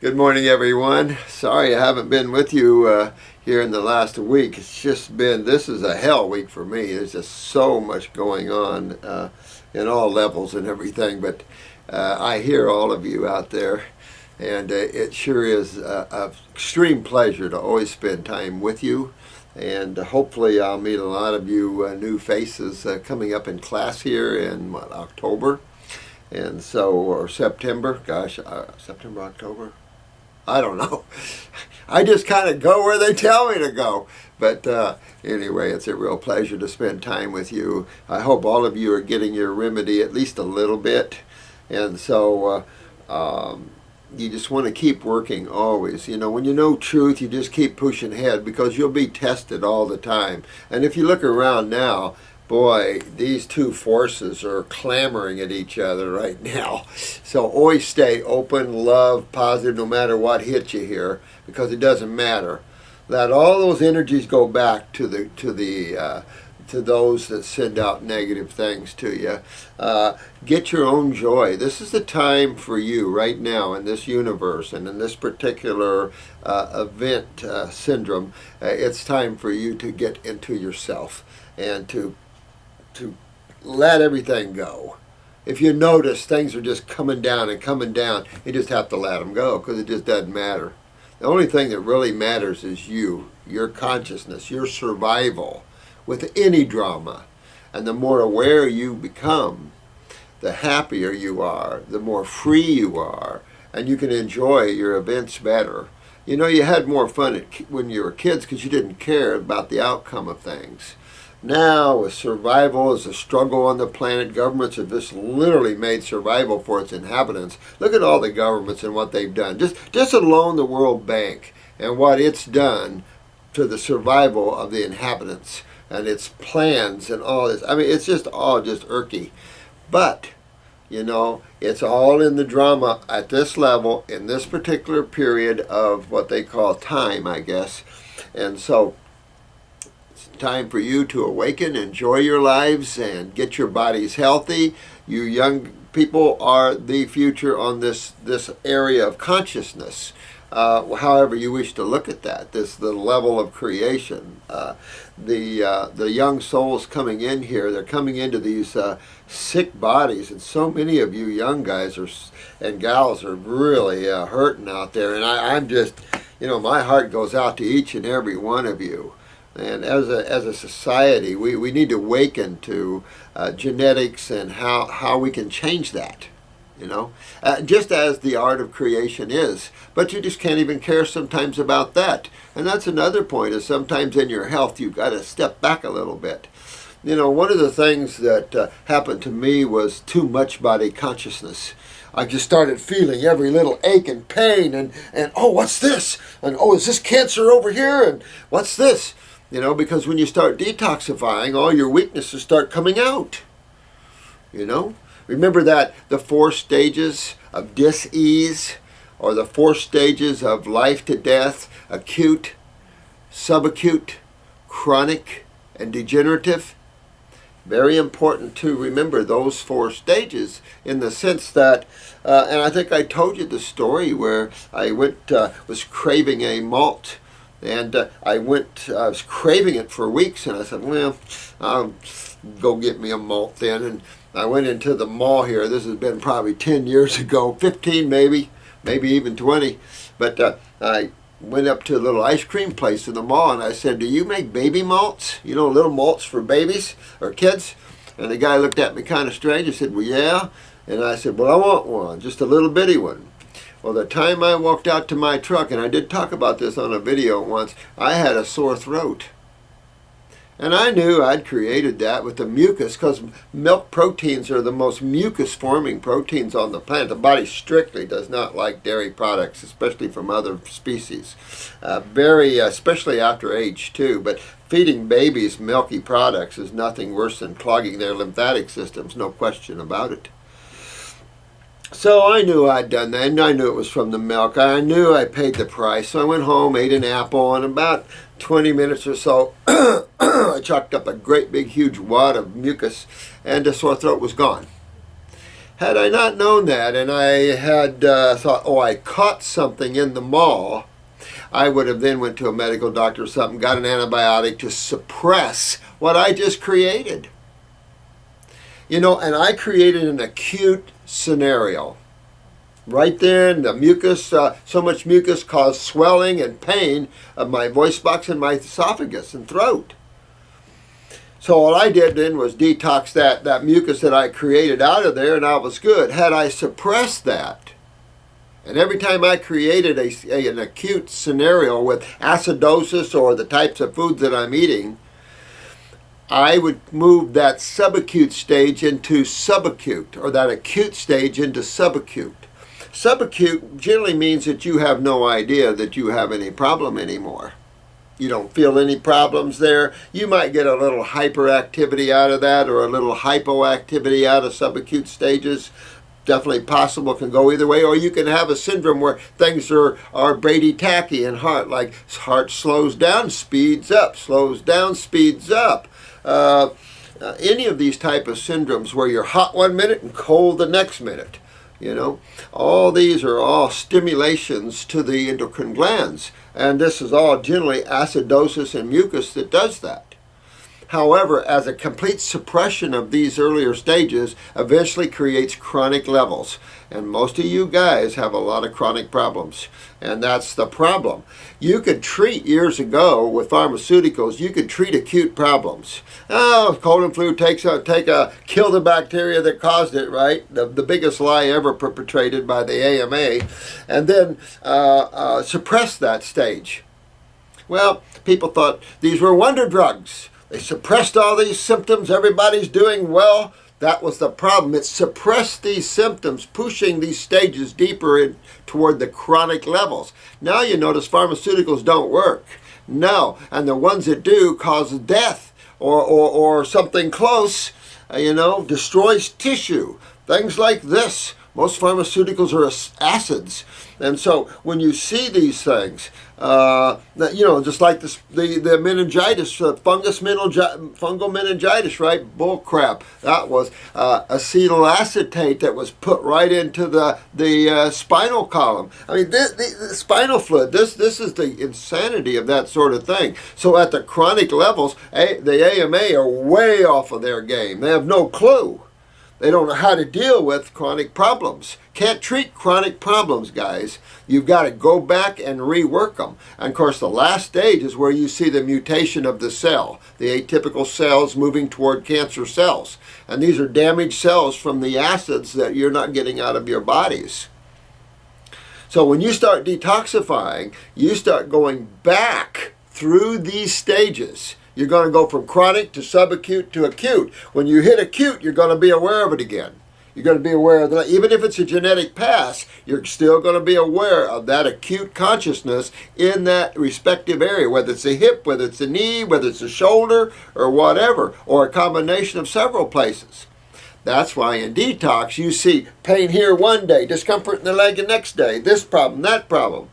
Good morning, everyone. Sorry I haven't been with you here in the last week. It's just been, this is a hell week for me. There's just so much going on in all levels and everything. But I hear all of you out there, and it sure is an extreme pleasure to always spend time with you. And hopefully I'll meet a lot of you new faces coming up in class here in October. And so, or September, gosh, September, October? I don't know. I just kind of go where they tell me to go. But anyway, it's a real pleasure to spend time with you. I hope all of you are getting your remedy at least a little bit. And so you just want to keep working always. You know, when you know truth, you just keep pushing ahead because you'll be tested all the time. And if you look around now, boy, these two forces are clamoring at each other right now. So always stay open, love, positive, no matter what hits you here, because it doesn't matter. Let all those energies go back to those that send out negative things to you. Get your own joy. This is the time for you right now in this universe and in this particular event syndrome. It's time for you to get into yourself and to let everything go. If you notice things are just coming down and coming down, you just have to let them go because it just doesn't matter. The only thing that really matters is you, your consciousness, your survival with any drama. And the more aware you become, the happier you are, the more free you are, and you can enjoy your events better. You know, you had more fun when you were kids because you didn't care about the outcome of things. Now, with survival as a struggle on the planet, governments have just literally made survival for its inhabitants. Look at all the governments and what they've done. Just alone the World Bank and what it's done to the survival of the inhabitants and its plans and all this. I mean, it's just all just irky. But, you know, it's all in the drama at this level, in this particular period of what they call time, I guess. And so time for you to awaken, enjoy your lives, and get your bodies healthy. You young people are the future on this area of consciousness. However you wish to look at that, the level of creation. The young souls coming in here, they're coming into these sick bodies, and so many of you young guys and gals are really hurting out there. And I'm just, you know, my heart goes out to each and every one of you. And as a society, we need to awaken to genetics and how we can change that, you know, just as the art of creation is. But you just can't even care sometimes about that. And that's another point, is sometimes in your health you've got to step back a little bit. You know, one of the things that happened to me was too much body consciousness. I just started feeling every little ache and pain and oh, what's this? And oh, is this cancer over here? And what's this? You know, because when you start detoxifying, all your weaknesses start coming out. You know? Remember that the 4 stages of dis-ease, or the 4 stages of life to death: acute, subacute, chronic, and degenerative. Very important to remember those 4 stages, in the sense that, and I think I told you the story where I was craving a malt. And I was craving it for weeks, and I said, well, I'll go get me a malt then. And I went into the mall here. This has been probably 10 years ago, 15 maybe even 20. But I went up to a little ice cream place in the mall, and I said, do you make baby malts? You know, little malts for babies or kids? And the guy looked at me kind of strange. He said, well, yeah. And I said, well, I want one, just a little bitty one. Well, the time I walked out to my truck, and I did talk about this on a video once, I had a sore throat. And I knew I'd created that with the mucus, because milk proteins are the most mucus-forming proteins on the planet. The body strictly does not like dairy products, especially from other species. Especially after age 2. But feeding babies milky products is nothing worse than clogging their lymphatic systems, no question about it. So I knew I'd done that, and I knew it was from the milk. I knew I paid the price. So I went home, ate an apple, and about 20 minutes or so, I chalked up a great big huge wad of mucus, and the sore throat was gone. Had I not known that, and I had thought, oh, I caught something in the mall, I would have then went to a medical doctor or something, got an antibiotic to suppress what I just created. You know, and I created an acute scenario. Right then, the mucus, so much mucus caused swelling and pain of my voice box and my esophagus and throat. So all I did then was detox that mucus that I created out of there, and I was good. Had I suppressed that, and every time I created an acute scenario with acidosis or the types of foods that I'm eating, I would move that subacute stage into subacute, or that acute stage into subacute. Subacute generally means that you have no idea that you have any problem anymore. You don't feel any problems there. You might get a little hyperactivity out of that, or a little hypoactivity out of subacute stages. Definitely possible, can go either way. Or you can have a syndrome where things are bradytachy in heart, like heart slows down, speeds up, slows down, speeds up. Any of these type of syndromes where you're hot one minute and cold the next minute. You know, all these are all stimulations to the endocrine glands, and this is all generally acidosis and mucus that does that. However, as a complete suppression of these earlier stages eventually creates chronic levels, and most of you guys have a lot of chronic problems, and that's the problem. You could treat years ago with pharmaceuticals, you could treat acute problems. Oh, cold and flu, kill the bacteria that caused it, right? The biggest lie ever perpetrated by the AMA, and then suppress that stage. Well, people thought these were wonder drugs. They suppressed all these symptoms, everybody's doing well. That was the problem. It suppressed these symptoms, pushing these stages deeper in toward the chronic levels. Now you notice pharmaceuticals don't work. No, and the ones that do cause death or something close, destroys tissue. Things like this. Most pharmaceuticals are acids. And so when you see these things, just like the meningitis, fungal meningitis, right? Bull crap. That was acetylacetate that was put right into the spinal column. I mean, the spinal fluid, this is the insanity of that sort of thing. So at the chronic levels, the AMA are way off of their game. They have no clue. They don't know how to deal with chronic problems. Can't treat chronic problems, guys. You've got to go back and rework them. And of course, the last stage is where you see the mutation of the cell, the atypical cells moving toward cancer cells. And these are damaged cells from the acids that you're not getting out of your bodies. So when you start detoxifying, you start going back through these stages. You're going to go from chronic to subacute to acute. When you hit acute, you're going to be aware of it again. You're going to be aware of that. Even if it's a genetic pass, you're still going to be aware of that acute consciousness in that respective area, whether it's a hip, whether it's a knee, whether it's a shoulder, or whatever, or a combination of several places. That's why in detox you see pain here one day, discomfort in the leg the next day, this problem, that problem.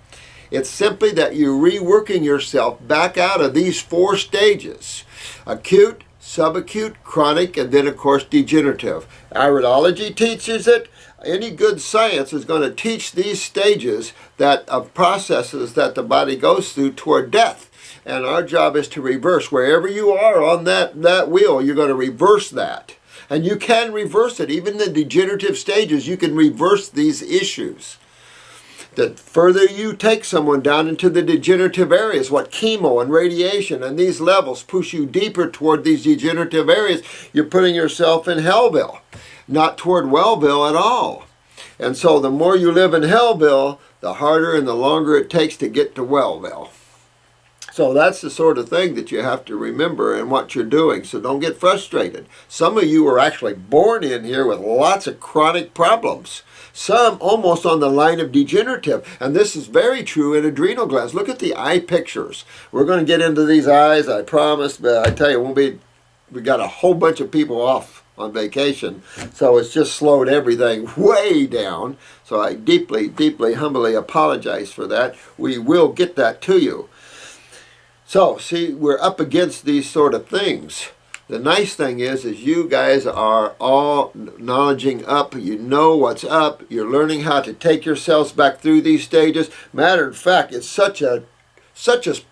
It's simply that you're reworking yourself back out of these four stages: acute, subacute, chronic, and then of course degenerative. Iridology teaches it. Any good science is going to teach these stages of processes that the body goes through toward death. And our job is to reverse. Wherever you are on that wheel, you're going to reverse that. And you can reverse it. Even the degenerative stages, you can reverse these issues. The further you take someone down into the degenerative areas, what chemo and radiation and these levels push you deeper toward these degenerative areas, you're putting yourself in Hellville, not toward Wellville at all. And so the more you live in Hellville, the harder and the longer it takes to get to Wellville. So that's the sort of thing that you have to remember in what you're doing. So don't get frustrated. Some of you are actually born in here with lots of chronic problems. Some almost on the line of degenerative. And this is very true in adrenal glands. Look at the eye pictures. We're going to get into these eyes, I promise. But I tell you, we got a whole bunch of people off on vacation. So it's just slowed everything way down. So I deeply, deeply, humbly apologize for that. We will get that to you. So, see, we're up against these sort of things. The nice thing is you guys are all knowledging up. You know what's up. You're learning how to take yourselves back through these stages. Matter of fact, it's such a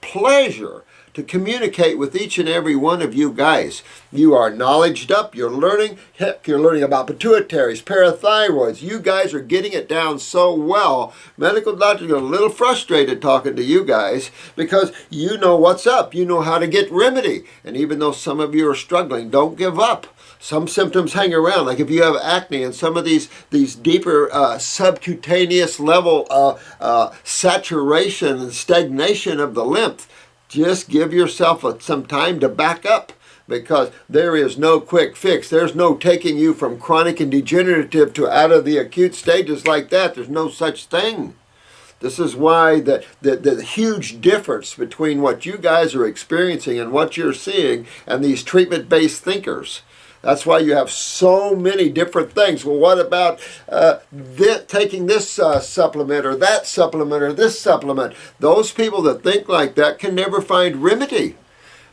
pleasure to communicate with each and every one of you guys. You are knowledged up, you're learning. Heck, you're learning about pituitaries, parathyroids. You guys are getting it down so well. Medical doctors are a little frustrated talking to you guys because you know what's up. You know how to get remedy. And even though some of you are struggling, don't give up. Some symptoms hang around, like if you have acne and some of these deeper subcutaneous level saturation and stagnation of the lymph. Just give yourself some time to back up, because there is no quick fix. There's no taking you from chronic and degenerative to out of the acute stages like that. There's no such thing. This is why the huge difference between what you guys are experiencing and what you're seeing and these treatment-based thinkers. That's why you have so many different things. Well, what about taking this supplement or that supplement or this supplement? Those people that think like that can never find remedy,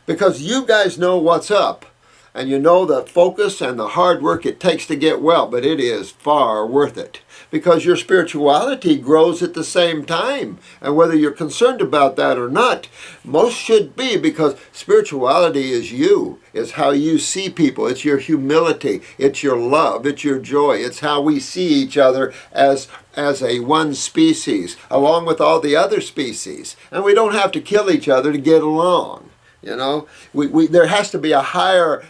because you guys know what's up. And you know the focus and the hard work it takes to get well, but it is far worth it, because your spirituality grows at the same time. And whether you're concerned about that or not, most should be, because spirituality is you. It's how you see people. It's your humility. It's your love. It's your joy. It's how we see each other as a one species, along with all the other species. And we don't have to kill each other to get along. You know, there has to be a higher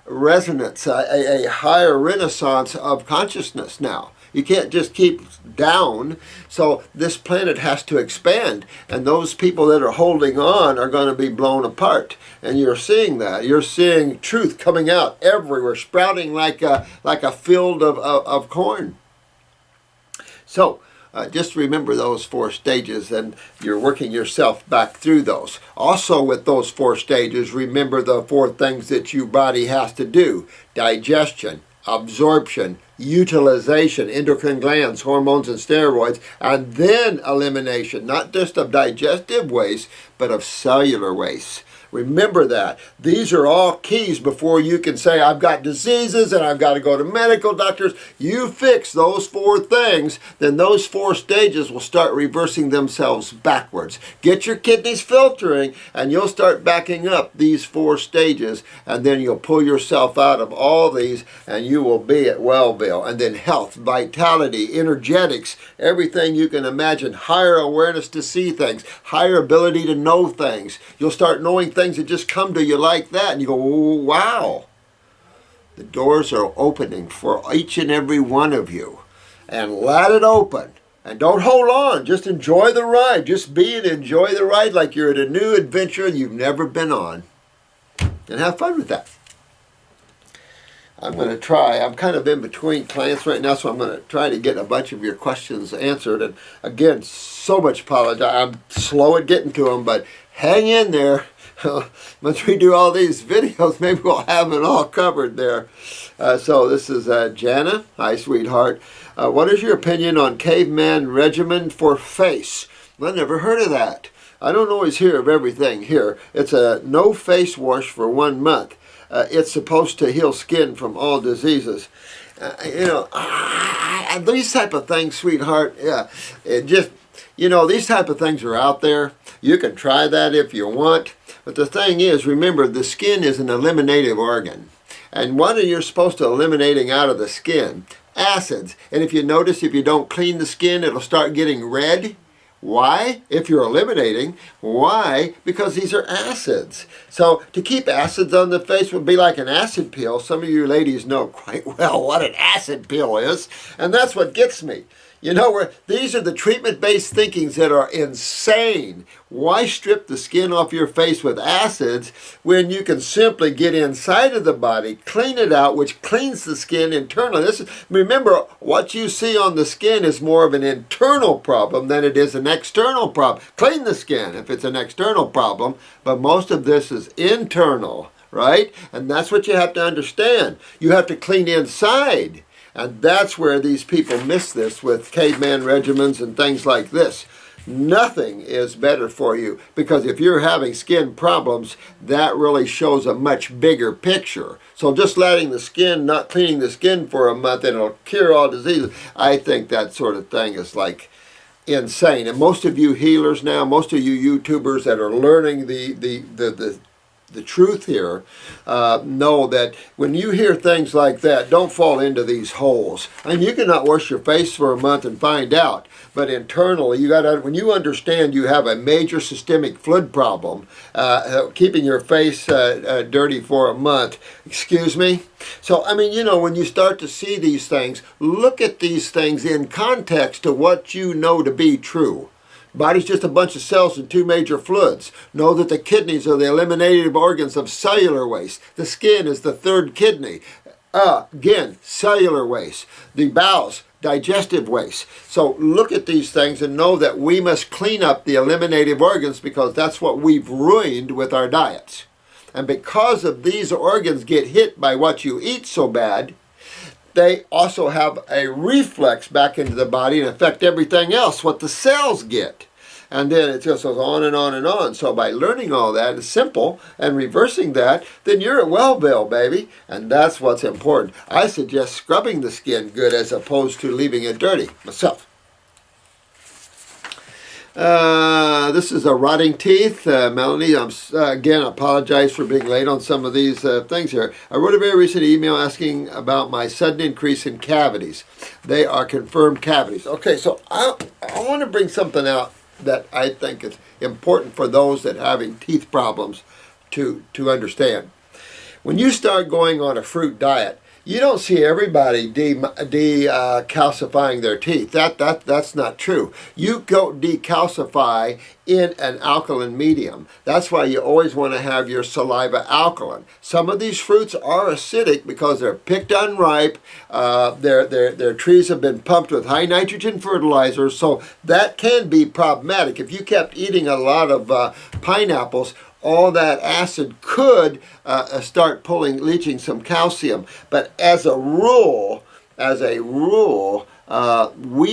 resonance, a higher renaissance of consciousness now. You can't just keep down. So this planet has to expand. And those people that are holding on are going to be blown apart. And you're seeing that. You're seeing truth coming out everywhere, sprouting like a field of corn. So, just remember those 4 stages, and you're working yourself back through those. Also with those 4 stages, remember the 4 things that your body has to do: digestion, absorption, utilization, endocrine glands, hormones and steroids, and then elimination, not just of digestive waste, but of cellular waste. Remember that. These are all keys before you can say, I've got diseases and I've got to go to medical doctors. You fix those 4 things, then those 4 stages will start reversing themselves backwards. Get your kidneys filtering and you'll start backing up these 4 stages, and then you'll pull yourself out of all these and you will be at Wellville. And then health, vitality, energetics, everything you can imagine, higher awareness to see things, higher ability to know things. You'll start knowing things that just come to you like that, and you go, oh, wow. The doors are opening for each and every one of you, and let it open. And don't hold on, just enjoy the ride. Just be and enjoy the ride like you're at a new adventure you've never been on, and have fun with that. I'm going to try. I'm kind of in between clients right now, so I'm going to try to get a bunch of your questions answered. And again, so much apologize. I'm slow at getting to them, but hang in there. Once we do all these videos, maybe we'll have it all covered there. So this is Jana. Hi, sweetheart. What is your opinion on Caveman Regimen for face? Well, I never heard of that. I don't always hear of everything here. It's a no face wash for 1 month. It's supposed to heal skin from all diseases. You know, these type of things, sweetheart, yeah, it just, you know, these type of things are out there. You can try that if you want. But the thing is, remember, the skin is an eliminative organ. And what are you supposed to eliminating out of the skin? Acids. And if you notice, if you don't clean the skin, it'll start getting red. Why? If you're eliminating. Why? Because these are acids. So to keep acids on the face would be like an acid pill. Some of you ladies know quite well what an acid pill is. And that's what gets me. You know, these are the treatment-based thinkings that are insane. Why strip the skin off your face with acids when you can simply get inside of the body, clean it out, which cleans the skin internally? Remember, what you see on the skin is more of an internal problem than it is an external problem. Clean the skin if it's an external problem, but most of this is internal, right? And that's what you have to understand. You have to clean inside. And that's where these people miss this with caveman regimens and things like this. Nothing is better for you, because if you're having skin problems, that really shows a much bigger picture. So just letting the skin, not cleaning the skin for a month, and it'll cure all diseases, I think that sort of thing is like insane. And most of you healers now, most of you YouTubers that are learning the truth here, know that when you hear things like that, don't fall into these holes. I mean, you cannot wash your face for a month and find out, but internally, you got to, when you understand you have a major systemic fluid problem, keeping your face dirty for a month, excuse me. So, I mean, you know, when you start to see these things, look at these things in context to what you know to be true. Body's just a bunch of cells and two major fluids. Know that the kidneys are the eliminative organs of cellular waste. The skin is the third kidney. Again, cellular waste. The bowels, digestive waste. So look at these things and know that we must clean up the eliminative organs, because that's what we've ruined with our diets. And because of these organs get hit by what you eat so bad, they also have a reflex back into the body and affect everything else, what the cells get. And then it just goes on and on and on. So by learning all that, it's simple, and reversing that, then you're at Wellville, baby. And that's what's important. I suggest scrubbing the skin good as opposed to leaving it dirty, myself. This is a rotting teeth. Melanie, again, I apologize for being late on some of these things here. I wrote a very recent email asking about my sudden increase in cavities. They are confirmed cavities. Okay, so I want to bring something out that I think is important for those that are having teeth problems to understand. When you start going on a fruit diet, you don't see everybody decalcifying their teeth. That's not true. You go decalcify in an alkaline medium. That's why you always want to have your saliva alkaline. Some of these fruits are acidic because they're picked unripe. Their trees have been pumped with high nitrogen fertilizers, so that can be problematic. If you kept eating a lot of pineapples, all that acid could start leaching some calcium. But as a rule, we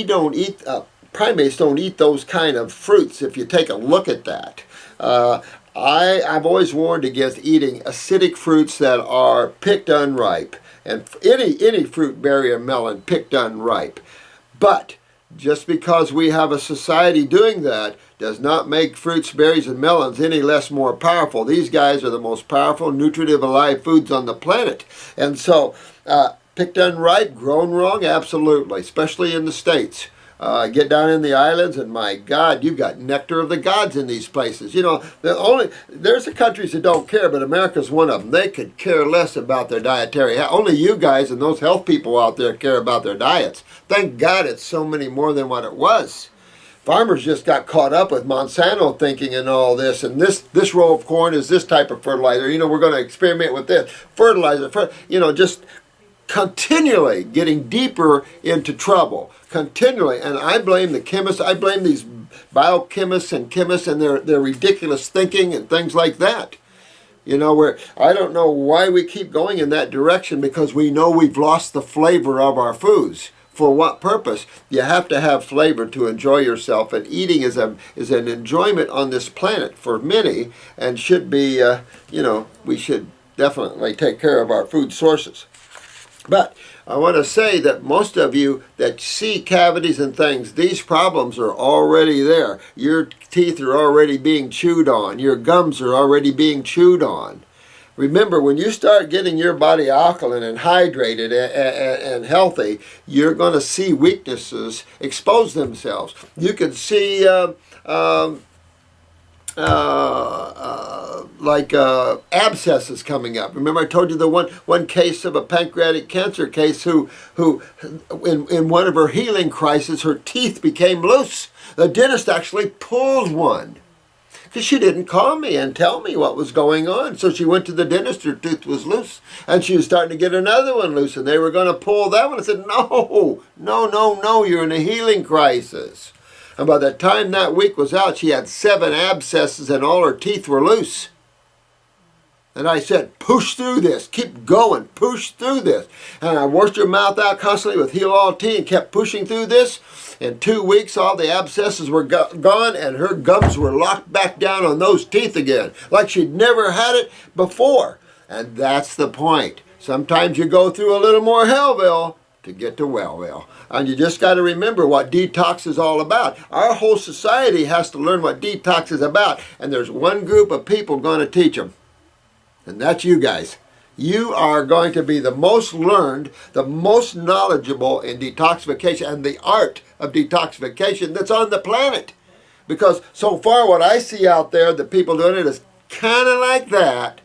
don't eat, primates don't eat those kind of fruits, if you take a look at that. I've always warned against eating acidic fruits that are picked unripe. And any fruit, berry, or melon picked unripe. But just because we have a society doing that does not make fruits, berries, and melons any less more powerful. These guys are the most powerful, nutritive, alive foods on the planet. And so, picked unripe, grown wrong, absolutely, especially in the States. Get down in the islands, and my God, you've got nectar of the gods in these places. You know, there's the countries that don't care, but America's one of them. They could care less about their dietary. Only you guys and those health people out there care about their diets. Thank God it's so many more than what it was. Farmers just got caught up with Monsanto thinking and all this, and this row of corn is this type of fertilizer. You know, we're going to experiment with this fertilizer. You know, just continually getting deeper into trouble. Continually. And I blame the chemists. I blame these biochemists and chemists and their ridiculous thinking and things like that. You know, where I don't know why we keep going in that direction, because we know we've lost the flavor of our foods. For what purpose? You have to have flavor to enjoy yourself, and eating is an enjoyment on this planet for many, and should be, you know, we should definitely take care of our food sources. But I want to say that most of you that see cavities and things, these problems are already there. Your teeth are already being chewed on. Your gums are already being chewed on. Remember, when you start getting your body alkaline and hydrated and healthy, you're going to see weaknesses expose themselves. You can see abscesses coming up. Remember I told you the one case of a pancreatic cancer case who in one of her healing crises, her teeth became loose. The dentist actually pulled one, because she didn't call me and tell me what was going on. So she went to the dentist, her tooth was loose, and she was starting to get another one loose, and they were going to pull that one. I said, no, you're in a healing crisis. And by the time that week was out, she had 7 abscesses and all her teeth were loose. And I said, push through this, keep going, push through this. And I washed her mouth out constantly with heel oil tea and kept pushing through this. In 2 weeks, all the abscesses were gone and her gums were locked back down on those teeth again, like she'd never had it before. And that's the point. Sometimes you go through a little more hellville to get to Wellville. And you just got to remember what detox is all about. Our whole society has to learn what detox is about. And there's one group of people going to teach them. And that's you guys. You are going to be the most learned, the most knowledgeable in detoxification and the art of detoxification that's on the planet. Because so far what I see out there, the people doing it is kind of like that.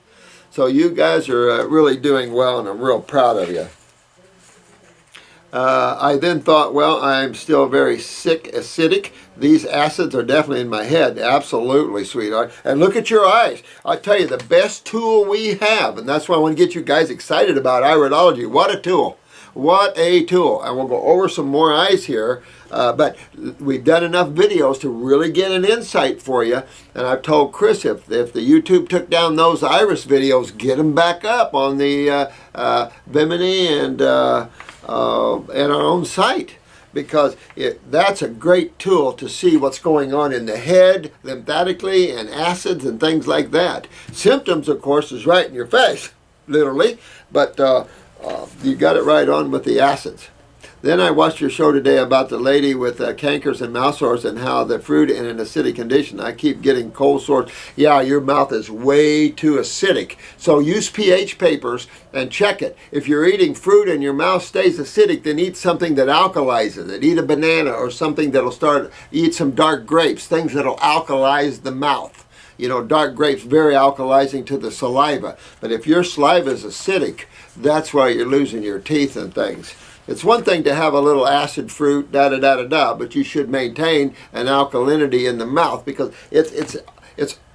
So you guys are really doing well, and I'm real proud of you. I then thought, well, I'm still very sick, acidic. These acids are definitely in my head. Absolutely, sweetheart. And look at your eyes. I tell you, the best tool we have, and that's why I want to get you guys excited about iridology. What a tool. What a tool. And we'll go over some more eyes here. But we've done enough videos to really get an insight for you. And I've told Chris, if the YouTube took down those iris videos, get them back up on the Vimini and our own site, because that's a great tool to see what's going on in the head lymphatically and acids and things like that. Symptoms, of course, is right in your face, literally, but you got it right on with the acids. Then I watched your show today about the lady with cankers and mouth sores and how the fruit in an acidic condition. I keep getting cold sores. Yeah, your mouth is way too acidic. So use pH papers and check it. If you're eating fruit and your mouth stays acidic, then eat something that alkalizes it. Eat a banana or something that'll eat some dark grapes, things that'll alkalize the mouth. You know, dark grapes, very alkalizing to the saliva. But if your saliva is acidic, that's why you're losing your teeth and things. It's one thing to have a little acid fruit, but you should maintain an alkalinity in the mouth, because it's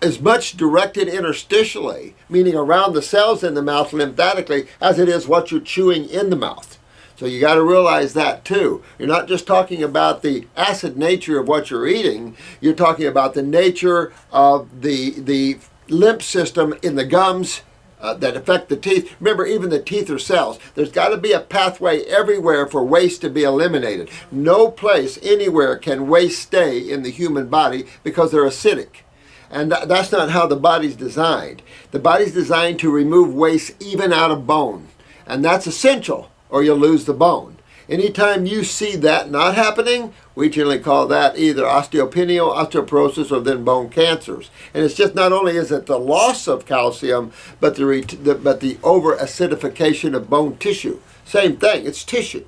as much directed interstitially, meaning around the cells in the mouth lymphatically, as it is what you're chewing in the mouth. So you got to realize that too. You're not just talking about the acid nature of what you're eating, you're talking about the nature of the lymph system in the gums, that affect the teeth. Remember, even the teeth are cells. There's got to be a pathway everywhere for waste to be eliminated. No place anywhere can waste stay in the human body because they're acidic. And that's not how the body's designed. The body's designed to remove waste even out of bone. And that's essential, or you'll lose the bone. Anytime you see that not happening, we generally call that either osteopenia, osteoporosis, or then bone cancers. And it's just, not only is it the loss of calcium, but the over-acidification of bone tissue. Same thing, it's tissue.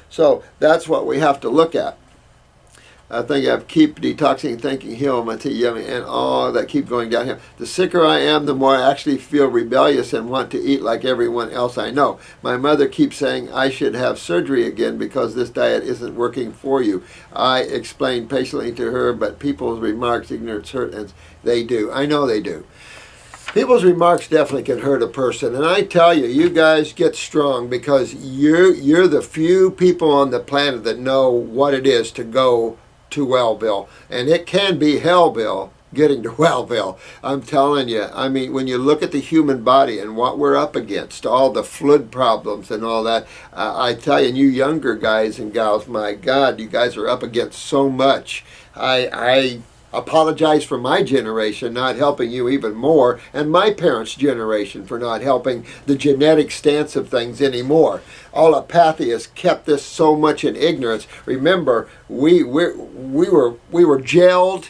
So that's what we have to look at. I think I keep detoxing, thinking, heal my tea, yummy, and all that keep going down here. The sicker I am, the more I actually feel rebellious and want to eat like everyone else I know. My mother keeps saying I should have surgery again because this diet isn't working for you. I explain patiently to her, but people's remarks, ignorance hurt, and they do. I know they do. People's remarks definitely can hurt a person, and I tell you, you guys get strong, because you're the few people on the planet that know what it is to go to Wellville, and it can be Hellville getting to Wellville. I'm telling you, I mean, when you look at the human body and what we're up against, all the fluid problems and all that, I tell you, and you younger guys and gals, my God, you guys are up against so much. I apologize for my generation not helping you even more, and my parents' generation for not helping the genetic stance of things anymore. Allopathy has kept this so much in ignorance. Remember, we were jailed.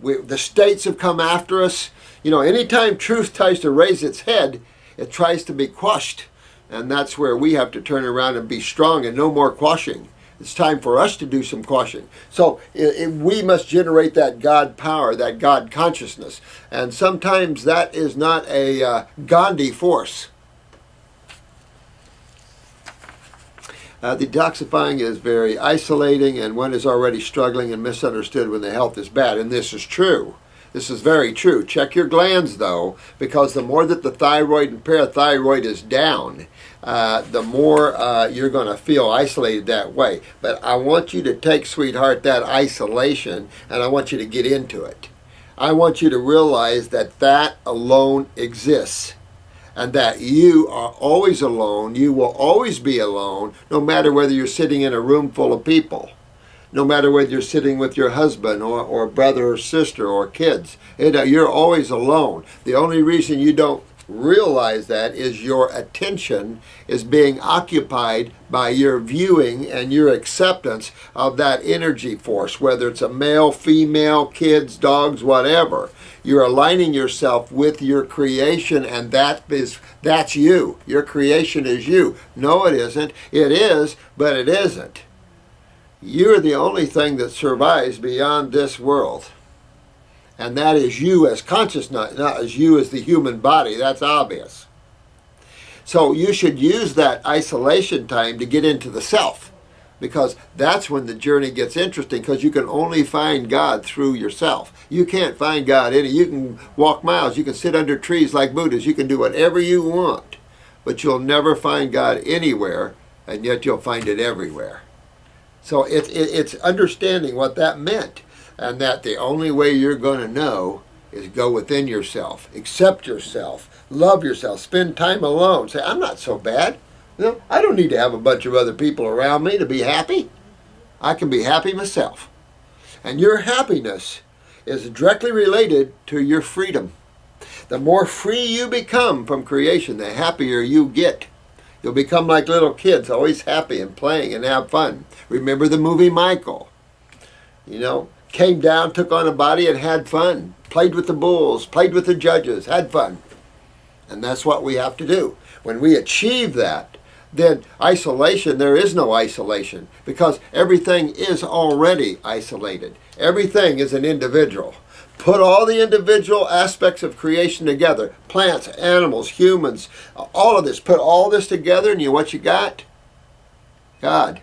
The states have come after us. You know, anytime truth tries to raise its head, it tries to be quashed, and that's where we have to turn around and be strong, and no more quashing. It's time for us to do some quashing. So we must generate that God power, that God consciousness. And sometimes that is not a Gandhi force. Detoxifying is very isolating, and one is already struggling and misunderstood when the health is bad. And this is true. This is very true. Check your glands, though, because the more that the thyroid and parathyroid is down, the more you're going to feel isolated that way. But I want you to take, sweetheart, that isolation, and I want you to get into it. I want you to realize that that alone exists. and that you are always alone. You will always be alone, no matter whether you're sitting in a room full of people, no matter whether you're sitting with your husband or brother or sister or kids. You're always alone. The only reason you don't realize that is your attention is being occupied by your viewing and your acceptance of that energy force, whether it's a male, female, kids, dogs, whatever. You're aligning yourself with your creation, and that's you. Your creation is you. No, it isn't. It is, but it isn't. You're the only thing that survives beyond this world. And that is you as consciousness, not as you as the human body. That's obvious. So you should use that isolation time to get into the self, because that's when the journey gets interesting, because you can only find God through yourself. You can't find God you can walk miles, you can sit under trees like Buddhas, you can do whatever you want, but you'll never find God anywhere, and yet you'll find it everywhere. So it's understanding what that meant, and that the only way you're going to know is go within yourself, accept yourself, love yourself, spend time alone. Say, I'm not so bad. I don't need to have a bunch of other people around me to be happy. I can be happy myself. And your happiness is directly related to your freedom. The more free you become from creation, the happier you get. You'll become like little kids, always happy and playing and have fun. Remember the movie Michael? Came down, took on a body and had fun. Played with the bulls, played with the judges, had fun. And that's what we have to do. When we achieve that, then isolation, there is no isolation, because everything is already isolated. Everything is an individual. Put all the individual aspects of creation together, plants, animals, humans, all of this. Put all this together, and what you got? God.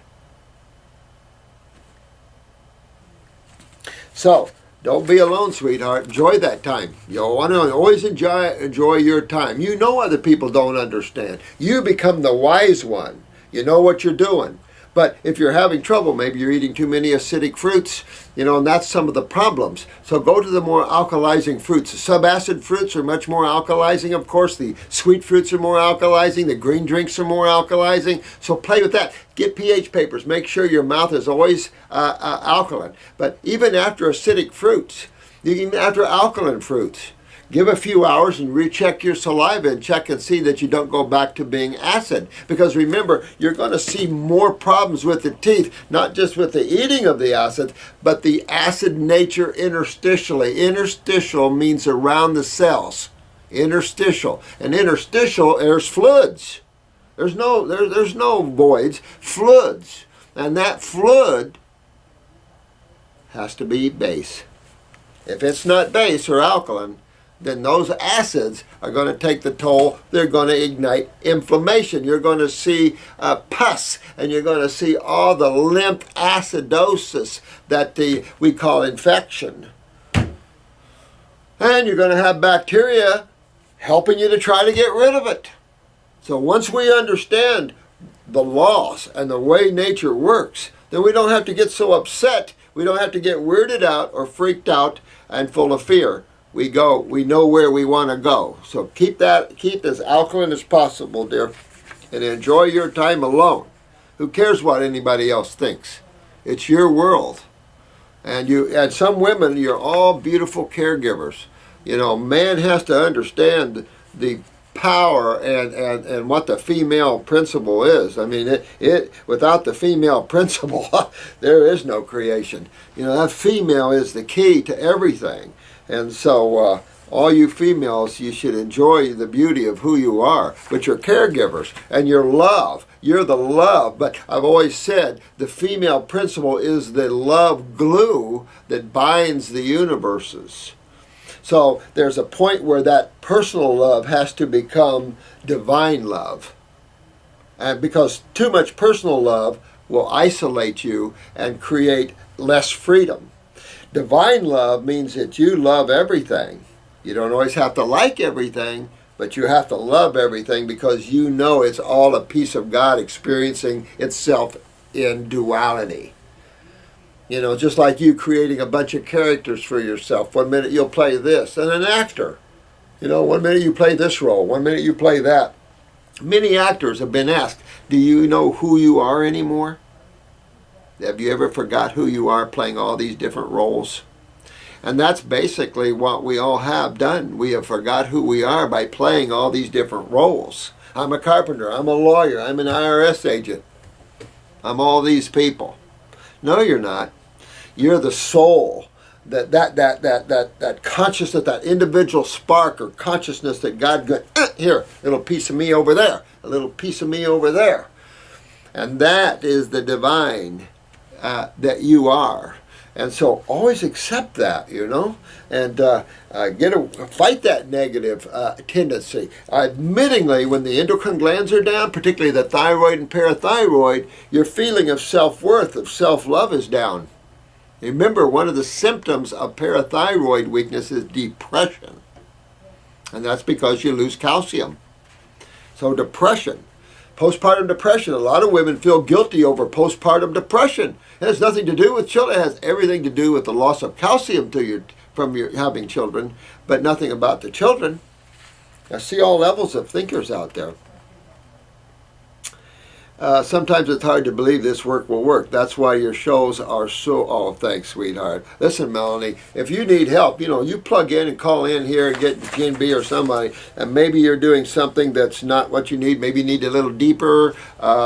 So, don't be alone, sweetheart. Enjoy that time. You'll want to always enjoy your time. You know other people don't understand. You become the wise one. You know what you're doing. But if you're having trouble, maybe you're eating too many acidic fruits, and that's some of the problems. So go to the more alkalizing fruits. The subacid fruits are much more alkalizing, of course. The sweet fruits are more alkalizing. The green drinks are more alkalizing. So play with that. Get pH papers. Make sure your mouth is always alkaline. But even after acidic fruits, even after alkaline fruits, give a few hours and recheck your saliva and check and see that you don't go back to being acid. Because remember, you're going to see more problems with the teeth, not just with the eating of the acids, but the acid nature interstitially. Interstitial means around the cells. Interstitial. And interstitial, there's fluids. There's no voids, fluids. And that fluid has to be base. If it's not base or alkaline, then those acids are going to take the toll. They're going to ignite inflammation. You're going to see pus, and you're going to see all the lymph acidosis that we call infection. And you're going to have bacteria helping you to try to get rid of it. So once we understand the laws and the way nature works, then we don't have to get so upset. We don't have to get weirded out or freaked out and full of fear. We know where we want to go. So keep as alkaline as possible, dear, and enjoy your time alone. Who cares what anybody else thinks? It's your world. And some women, you're all beautiful caregivers. Man has to understand the power and what the female principle is. I mean, without the female principle, there is no creation. That female is the key to everything. And so all you females, you should enjoy the beauty of who you are. But you're caregivers, and you're love. You're the love. But I've always said the female principle is the love glue that binds the universes. So there's a point where that personal love has to become divine love. And because too much personal love will isolate you and create less freedom. Divine love means that you love everything. You don't always have to like everything, but you have to love everything, because you know it's all a piece of God experiencing itself in duality. Just like you creating a bunch of characters for yourself. One minute you'll play this, and an actor. You know, one minute you play this role, one minute you play that. Many actors have been asked, do you know who you are anymore? Have you ever forgot who you are playing all these different roles? And that's basically what we all have done. We have forgot who we are by playing all these different roles. I'm a carpenter, I'm a lawyer, I'm an IRS agent. I'm all these people. No, you're not. You're the soul. That consciousness, that individual spark or consciousness that God got, here, a little piece of me over there, a little piece of me over there. And that is the divine that you are. And so always accept that, you know, and fight that negative tendency. Admittingly, when the endocrine glands are down, particularly the thyroid and parathyroid, your feeling of self-worth, of self-love is down. Remember, one of the symptoms of parathyroid weakness is depression. And that's because you lose calcium. So depression, postpartum depression. A lot of women feel guilty over postpartum depression. It has nothing to do with children. It has everything to do with the loss of calcium from your having children, but nothing about the children. I see all levels of thinkers out there. Sometimes it's hard to believe this work will work. That's why your shows are so... Oh, thanks, sweetheart. Listen, Melanie, if you need help, you know, you plug in and call in here and get GNB or somebody, and maybe you're doing something that's not what you need. Maybe you need a little deeper.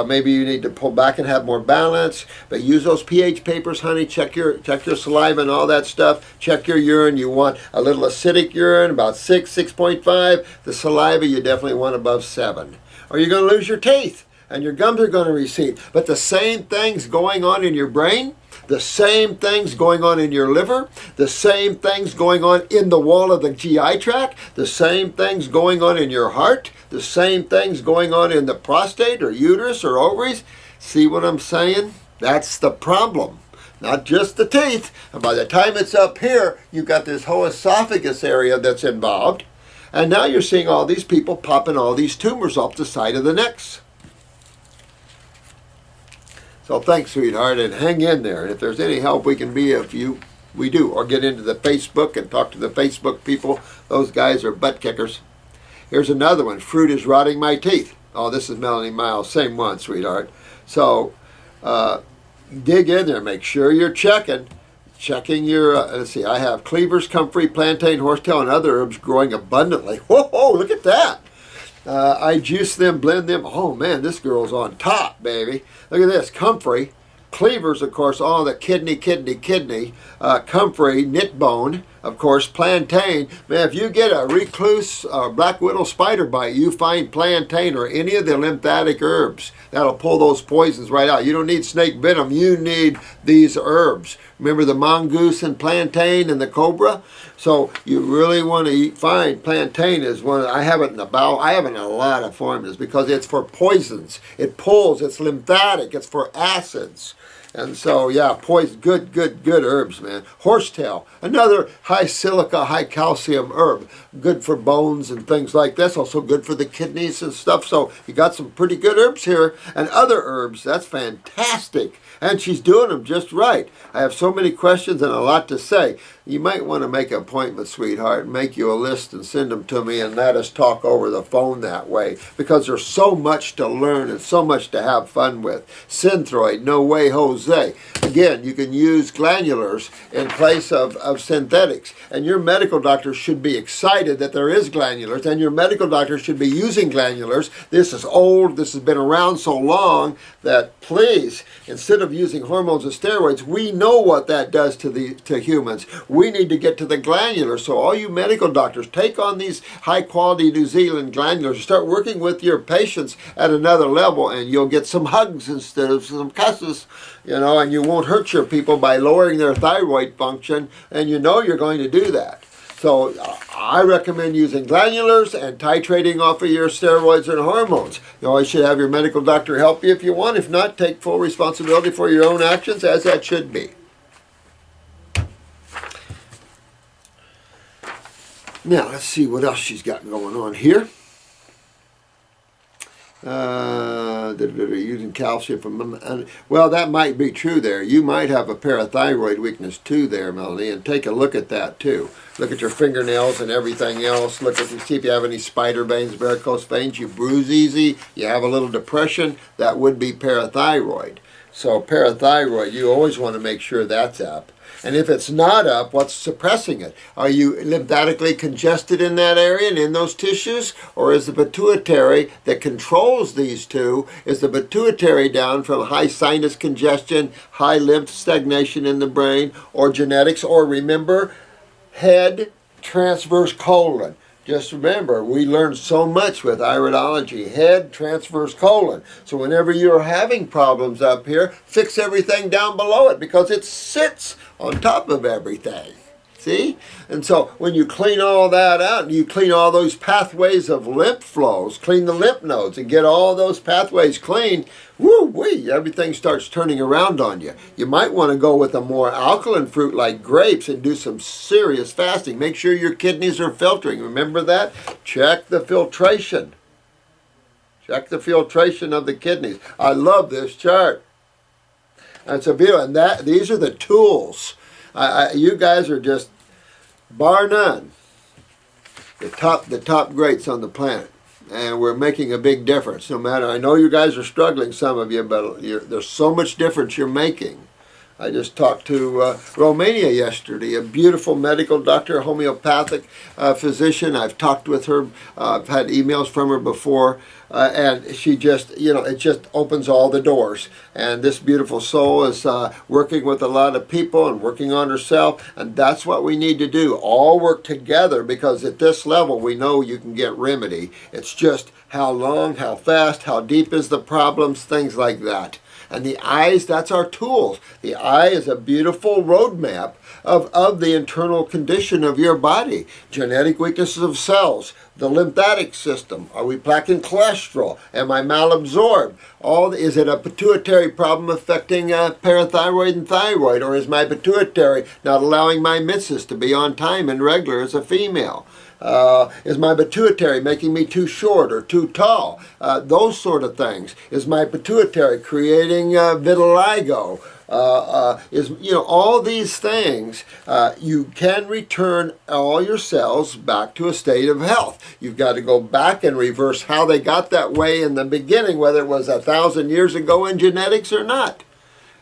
Maybe you need to pull back and have more balance. But use those pH papers, honey. Check your saliva and all that stuff. Check your urine. You want a little acidic urine, about 6, 6.5. The saliva, you definitely want above 7. Or you're going to lose your teeth. And your gums are going to recede. But the same things going on in your brain, the same things going on in your liver, the same things going on in the wall of the GI tract, the same things going on in your heart, the same things going on in the prostate or uterus or ovaries. See what I'm saying? That's the problem. Not just the teeth. And by the time it's up here, you've got this whole esophagus area that's involved. And now you're seeing all these people popping all these tumors off the side of the necks. So thanks, sweetheart, and hang in there. And if there's any help we can be of you, we do. Or get into the Facebook and talk to the Facebook people. Those guys are butt kickers. Here's another one. Fruit is rotting my teeth. Oh, this is Melanie Miles. Same one, sweetheart. So dig in there. Make sure you're checking your, let's see, I have cleavers, comfrey, plantain, horsetail, and other herbs growing abundantly. Whoa, look at that. I juice them, blend them. Oh, man, this girl's on top, baby. Look at this. Comfrey. Cleavers, of course, all the kidney. Comfrey, knit bone, of course, plantain. Man, if you get a recluse black widow spider bite, you find plantain or any of the lymphatic herbs. That'll pull those poisons right out. You don't need snake venom. You need these herbs. Remember the mongoose and plantain and the cobra? So you really want to find plantain is one. I have it in the bowel. I have it in a lot of formulas because it's for poisons. It pulls. It's lymphatic. It's for acids. And so, yeah, poison, good herbs, man. Horsetail, another high silica, high calcium herb. Good for bones and things like this. Also good for the kidneys and stuff. So you got some pretty good herbs here. And other herbs, that's fantastic. And she's doing them just right. I have so many questions and a lot to say. You might want to make an appointment, sweetheart, make you a list and send them to me and let us talk over the phone that way. Because there's so much to learn and so much to have fun with. Synthroid, no way, Jose. Again, you can use glandulars in place of synthetics. And your medical doctor should be excited that there is glandulars. And your medical doctor should be using glandulars. This is old. This has been around so long that please, instead of using hormones and steroids, we know what that does to humans. We need to get to the glandular. So all you medical doctors, take on these high-quality New Zealand glandulars. Start working with your patients at another level, and you'll get some hugs instead of some kisses, you know, and you won't hurt your people by lowering their thyroid function, and you know you're going to do that. So I recommend using glandulars and titrating off of your steroids and hormones. You always should have your medical doctor help you if you want. If not, take full responsibility for your own actions, as that should be. Now, let's see what else she's got going on here. Using calcium from, well, that might be true there. You might have a parathyroid weakness too there, Melanie, and take a look at that too. Look at your fingernails and everything else. Look at, see if you have any spider veins, varicose veins. You bruise easy. You have a little depression. That would be parathyroid. So parathyroid, you always want to make sure that's up. And if it's not up, what's suppressing it? Are you lymphatically congested in that area and in those tissues? Or is the pituitary that controls these two, is the pituitary down from high sinus congestion, high lymph stagnation in the brain, or genetics? Or remember, head, transverse colon. Just remember, we learned so much with iridology. Head, transverse colon. So whenever you're having problems up here, fix everything down below it because it sits on top of everything. See? And so when you clean all that out and you clean all those pathways of lymph flows, clean the lymph nodes and get all those pathways clean, woo-wee, everything starts turning around on you. You might want to go with a more alkaline fruit like grapes and do some serious fasting. Make sure your kidneys are filtering. Remember that? Check the filtration. Check the filtration of the kidneys. I love this chart. That's a beautiful, and these are the tools. You guys are just, bar none, the top greats on the planet, and we're making a big difference. No matter, I know you guys are struggling, some of you, but there's so much difference you're making. I just talked to Romania yesterday, a beautiful medical doctor, homeopathic physician. I've talked with her, I've had emails from her before, and she just, it just opens all the doors. And this beautiful soul is working with a lot of people and working on herself, and that's what we need to do, all work together, because at this level we know you can get remedy. It's just how long, how fast, how deep is the problems, things like that. And the eyes, that's our tools. The eye is a beautiful roadmap of the internal condition of your body. Genetic weaknesses of cells, the lymphatic system. Are we lacking cholesterol? Am I malabsorbed? Is it a pituitary problem affecting parathyroid and thyroid? Or is my pituitary not allowing my menses to be on time and regular as a female? Is my pituitary making me too short or too tall? Those sort of things. Is my pituitary creating vitiligo? All these things, you can return all your cells back to a state of health. You've got to go back and reverse how they got that way in the beginning, whether it was 1,000 years ago in genetics or not.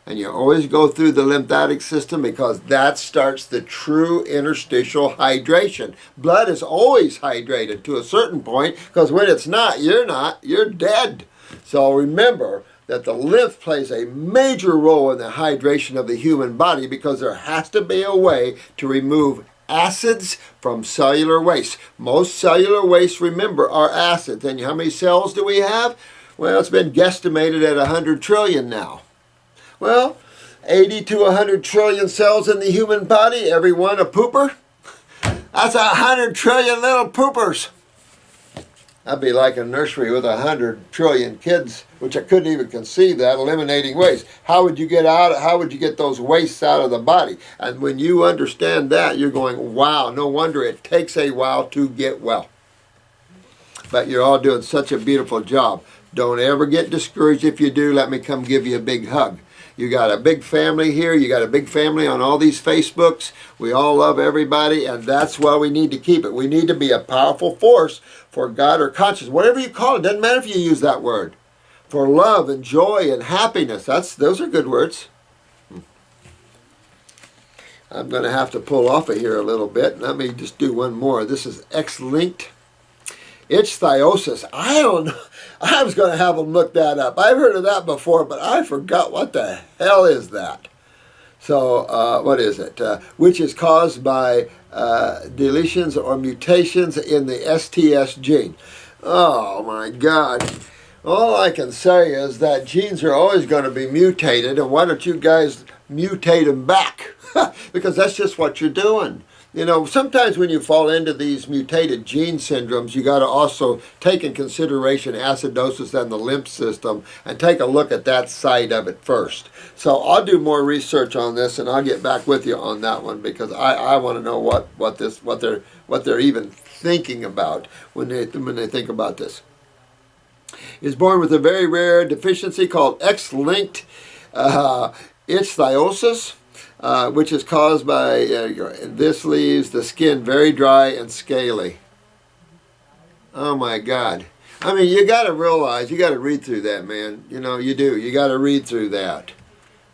And you always go through the lymphatic system because that starts the true interstitial hydration. Blood is always hydrated to a certain point, because when it's not, you're dead. So remember that the lymph plays a major role in the hydration of the human body, because there has to be a way to remove acids from cellular waste. Most cellular waste, remember, are acids. And how many cells do we have? Well, it's been guesstimated at 100 trillion now. Well, 80 to 100 trillion cells in the human body, every one a pooper. That's 100 trillion little poopers. That'd be like a nursery with 100 trillion kids, which I couldn't even conceive that, eliminating waste. How would you get those wastes out of the body? And when you understand that, you're going, wow, no wonder it takes a while to get well. But you're all doing such a beautiful job. Don't ever get discouraged. If you do, let me come give you a big hug. You got a big family here. You got a big family on all these Facebooks. We all love everybody, and that's why we need to keep it. We need to be a powerful force for God or conscience, whatever you call it. Doesn't matter if you use that word. For love and joy and happiness. Those are good words. I'm going to have to pull off of here a little bit. Let me just do one more. This is X-linked ichthyosis. I don't know. I was going to have them look that up. I've heard of that before, but I forgot what the hell is that. So, what is it? Which is caused by deletions or mutations in the STS gene. Oh my God. All I can say is that genes are always going to be mutated, and why don't you guys mutate them back? Because that's just what you're doing. You know, sometimes when you fall into these mutated gene syndromes, you got to also take in consideration acidosis and the lymph system and take a look at that side of it first. So I'll do more research on this, and I'll get back with you on that one, because I want to know what they're even thinking about when they think about this. He was born with a very rare deficiency called X-linked ichthyosis, which is caused by, this leaves the skin very dry and scaly. Oh my God. I mean, you got to realize, you got to read through that, man. You know, you do. You got to read through that.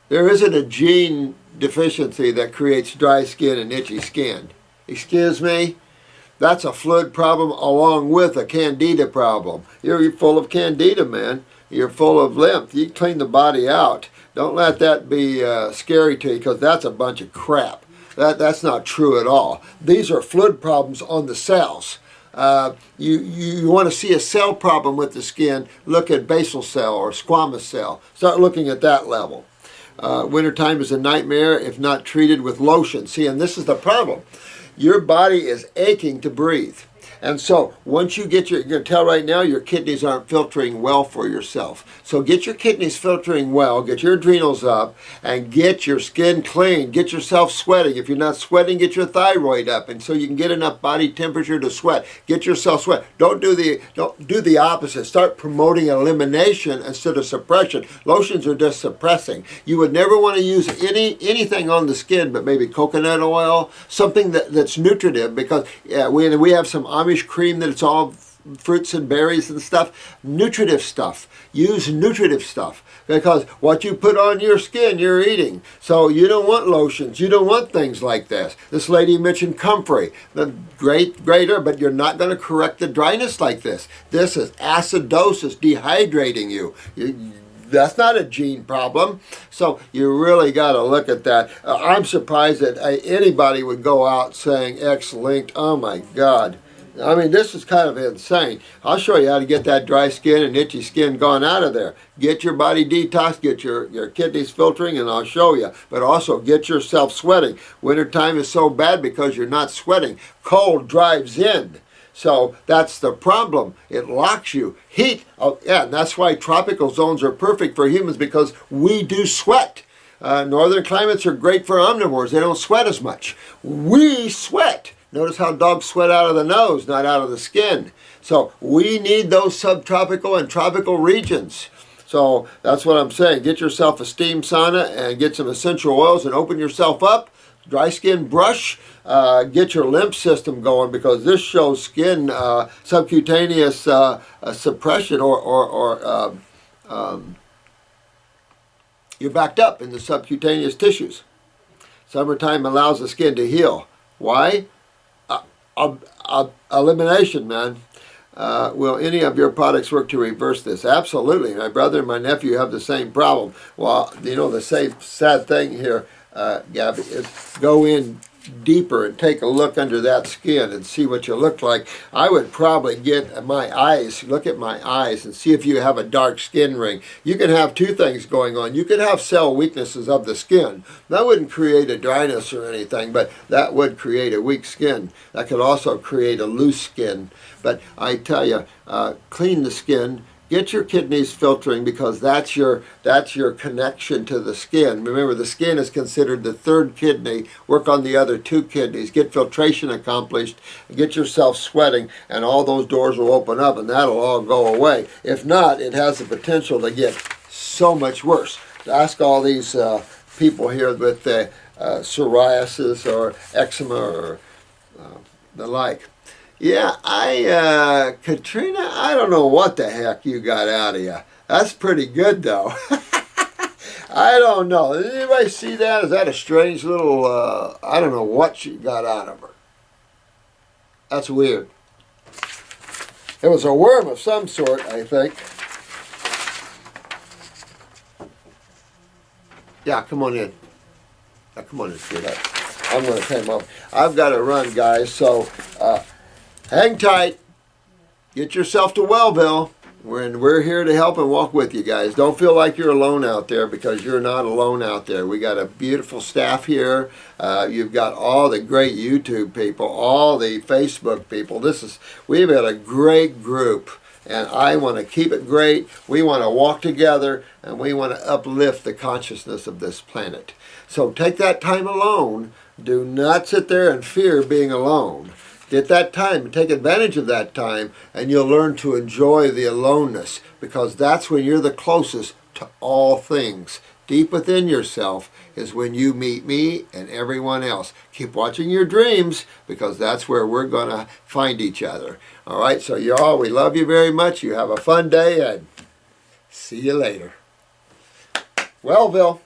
There isn't a gene deficiency that creates dry skin and itchy skin. Excuse me? That's a fluid problem along with a candida problem. You're full of candida, man. You're full of lymph. You clean the body out. Don't let that be scary to you, because that's a bunch of crap. That's not true at all. These are fluid problems on the cells. You want to see a cell problem with the skin, look at basal cell or squamous cell. Start looking at that level. Wintertime is a nightmare if not treated with lotion. See, and this is the problem. Your body is aching to breathe. And so once you get you're going to tell right now your kidneys aren't filtering well for yourself. So get your kidneys filtering well, get your adrenals up, and get your skin clean. Get yourself sweating. If you're not sweating, get your thyroid up, and so you can get enough body temperature to sweat. Get yourself sweat. Don't do the opposite. Start promoting elimination instead of suppression. Lotions are just suppressing. You would never want to use anything on the skin but maybe coconut oil, something that's nutritive, because we have some Amish cream that it's all fruits and berries and stuff. Nutritive stuff. Use nutritive stuff, because what you put on your skin, you're eating. So you don't want lotions. You don't want things like this. This lady mentioned comfrey. Greater, but you're not going to correct the dryness like this. This is acidosis, dehydrating you. That's not a gene problem. So you really got to look at that. I'm surprised that anybody would go out saying X-linked. Oh my God. I mean, this is kind of insane. I'll show you how to get that dry skin and itchy skin gone out of there. Get your body detoxed, get your kidneys filtering, and I'll show you. But also get yourself sweating. Wintertime is so bad because you're not sweating. Cold drives in. So that's the problem. It locks you. Heat, and that's why tropical zones are perfect for humans, because we do sweat. Northern climates are great for omnivores. They don't sweat as much. We sweat. Notice how dogs sweat out of the nose, not out of the skin. So we need those subtropical and tropical regions. So that's what I'm saying. Get yourself a steam sauna and get some essential oils and open yourself up. Dry skin brush. Get your lymph system going, because this shows skin subcutaneous suppression or you're backed up in the subcutaneous tissues. Summertime allows the skin to heal. Why? Elimination, man. Will any of your products work to reverse this? Absolutely. My brother and my nephew have the same problem. Well, you know, the same sad thing here, Gabby, is go in deeper and take a look under that skin and see what you look like. I would probably get my eyes, look at my eyes and see if you have a dark skin ring. You can have two things going on. You can have cell weaknesses of the skin. That wouldn't create a dryness or anything, but that would create a weak skin. That could also create a loose skin. But I tell you, clean the skin. Get your kidneys filtering, because that's your connection to the skin. Remember, the skin is considered the third kidney. Work on the other two kidneys. Get filtration accomplished. Get yourself sweating, and all those doors will open up, and that'll all go away. If not, it has the potential to get so much worse. Ask all these people here with psoriasis or eczema or the like. Yeah, Katrina, I don't know what the heck you got out of you. That's pretty good, though. I don't know. Did anybody see that? Is that a strange little, I don't know what she got out of her. That's weird. It was a worm of some sort, I think. Yeah, come on in. Now, come on in, sweetheart. I'm going to take him off. I've got to run, guys, so hang tight. Get yourself to Wellville. We're here to help and walk with you guys. Don't feel like you're alone out there, because you're not alone out there. We got a beautiful staff here. You've got all the great YouTube people, all the Facebook people. We've got a great group, and I want to keep it great. We want to walk together, and we want to uplift the consciousness of this planet. So take that time alone. Do not sit there and fear being alone. Get that time, take advantage of that time, and you'll learn to enjoy the aloneness, because that's when you're the closest to all things. Deep within yourself is when you meet me and everyone else. Keep watching your dreams, because that's where we're going to find each other. All right, so y'all, we love you very much. You have a fun day, and see you later. Wellville.